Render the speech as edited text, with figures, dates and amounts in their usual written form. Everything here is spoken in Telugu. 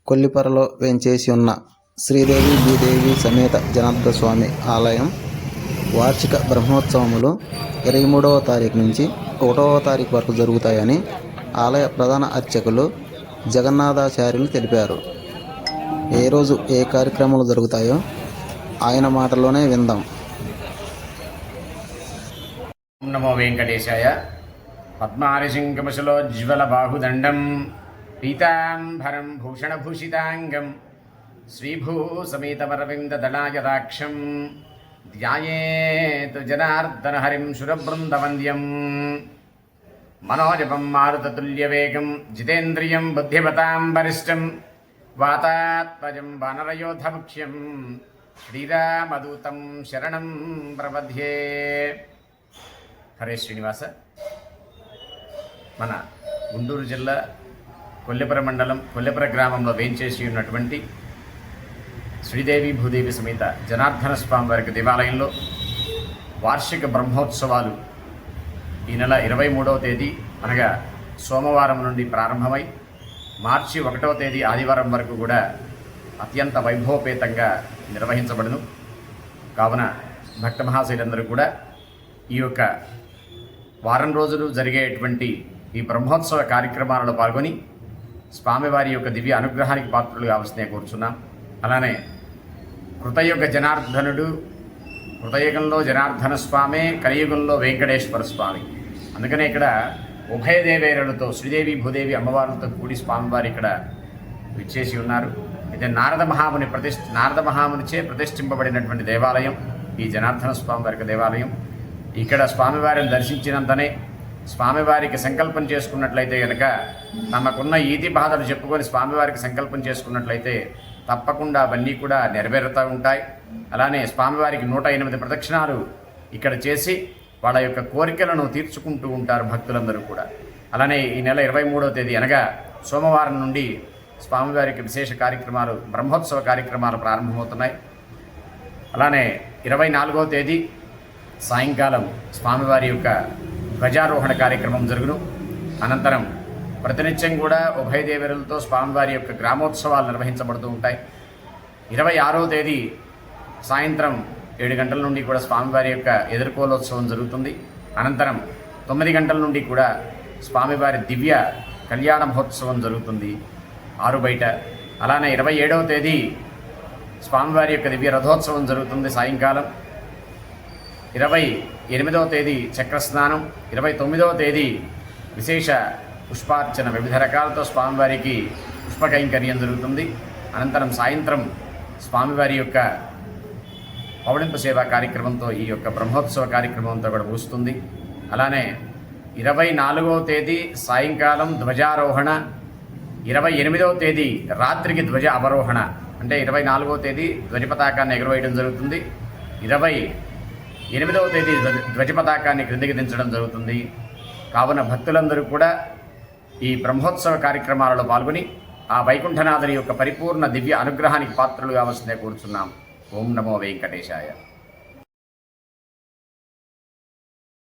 కొల్లిపరలో వేంచేసి ఉన్న శ్రీదేవి భూదేవి సమేత జనార్దన స్వామి ఆలయం వార్షిక బ్రహ్మోత్సవములు 23వ తారీఖు నుంచి 1వ తారీఖు వరకు జరుగుతాయని ఆలయ ప్రధాన అర్చకులు జగన్నాథాచార్యులు తెలిపారు. ఏ రోజు ఏ కార్యక్రమాలు జరుగుతాయో ఆయన మాటల్లోనే విందాం. నమో వెంకటేశాయ. పద్మారిశంకమశలోజ్వల బాహుదండం పీతాంబరం భూషణభూషితాంగం శ్రీభూసమేతమరవిందదళాయదాక్షం ధ్యాయేత్ జనార్దనహరిం శురబృందవంద్యం మనోజపం మారుతతుల్యవేగం జితేంద్రియం బుద్ధిమతాం వరిష్టం వాతాత్మజం వానరయోధముఖ్యం శ్రీరామదూతం శరణం ప్రపద్యే. హరే శ్రీనివాస. మన గుంటూరు జిల్లా కొల్లిపర మండలం కొల్లిపర గ్రామంలో వేంచేసి ఉన్నటువంటి శ్రీదేవి భూదేవి సమేత జనార్దన స్వామి వారి దేవాలయంలో వార్షిక బ్రహ్మోత్సవాలు ఈ నెల 23వ తేదీ అనగా సోమవారం నుండి ప్రారంభమై మార్చి 1వ తేదీ ఆదివారం వరకు కూడా అత్యంత వైభవపేతంగా నిర్వహించబడును. కావున భక్త మహాశైలందరూ కూడా ఈ యొక్క వారం రోజులు జరిగేటువంటి ఈ బ్రహ్మోత్సవ కార్యక్రమాలలో పాల్గొని స్వామివారి యొక్క దివ్య అనుగ్రహానికి పాత్రలు కావాల్సిందే కోరుచున్నాం. అలానే కృతయుగ జనార్దనుడు, కృతయుగంలో జనార్దన స్వామే, కలియుగంలో వెంకటేశ్వర స్వామి. అందుకనే ఇక్కడ ఉభయ దేవేరులతో శ్రీదేవి భూదేవి అమ్మవారులతో కూడి స్వామివారి ఇక్కడ విచ్చేసి ఉన్నారు. అయితే నారద మహామునిచే ప్రతిష్ఠింపబడినటువంటి దేవాలయం ఈ జనార్దన స్వామి వారి దేవాలయం. ఇక్కడ స్వామివారిని దర్శించినంతనే స్వామివారికి సంకల్పం చేసుకున్నట్లయితే కనుక తమకున్న ఈతి బాధలు చెప్పుకొని స్వామివారికి సంకల్పం చేసుకున్నట్లయితే తప్పకుండా అవన్నీ కూడా నెరవేరుతూ ఉంటాయి. అలానే స్వామివారికి 108 ప్రదక్షిణాలు ఇక్కడ చేసి వాళ్ళ యొక్క కోరికలను తీర్చుకుంటూ ఉంటారు భక్తులందరూ కూడా. అలానే ఈ నెల 23వ తేదీ అనగా సోమవారం నుండి స్వామివారికి విశేష కార్యక్రమాలు, బ్రహ్మోత్సవ కార్యక్రమాలు ప్రారంభమవుతున్నాయి. అలానే 24వ తేదీ సాయంకాలం స్వామివారి యొక్క ధ్వజారోహణ కార్యక్రమం జరుగును. అనంతరం ప్రతినిత్యం కూడా ఉభయ దేవరులతో స్వామివారి యొక్క గ్రామోత్సవాలు నిర్వహించబడుతూ ఉంటాయి. 26వ తేదీ సాయంత్రం 7 గంటల నుండి కూడా స్వామివారి యొక్క ఎదుర్కోలోత్సవం జరుగుతుంది. అనంతరం 9 గంటల నుండి కూడా స్వామివారి దివ్య కళ్యాణ మహోత్సవం జరుగుతుంది ఆరు బయట. అలానే 27వ తేదీ స్వామివారి యొక్క దివ్య రథోత్సవం జరుగుతుంది సాయంకాలం. 28వ తేదీ చక్రస్నానం, 29వ తేదీ విశేష పుష్పార్చన, వివిధ రకాలతో స్వామివారికి పుష్పకైంకర్యం జరుగుతుంది. అనంతరం సాయంత్రం స్వామివారి యొక్క పవళింపు సేవా కార్యక్రమంతో ఈ యొక్క బ్రహ్మోత్సవ కార్యక్రమంతో కూడా ముగుస్తుంది. అలానే 24వ తేదీ సాయంకాలం ధ్వజారోహణ, 28వ తేదీ రాత్రికి ధ్వజ అవరోహణ. అంటే 24వ తేదీ ధ్వజపతాకాన్ని ఎగురవేయడం జరుగుతుంది, 28వ తేదీ ధ్వజపతాకాన్ని క్రిందికి దించడం జరుగుతుంది. కావున భక్తులందరూ కూడా ఈ బ్రహ్మోత్సవ కార్యక్రమాలలో పాల్గొని ఆ వైకుంఠనాథుని యొక్క పరిపూర్ణ దివ్య అనుగ్రహానికి పాత్రలు కావాల్సిందే కోరుచున్నాం. ఓం నమో వెంకటేశాయ.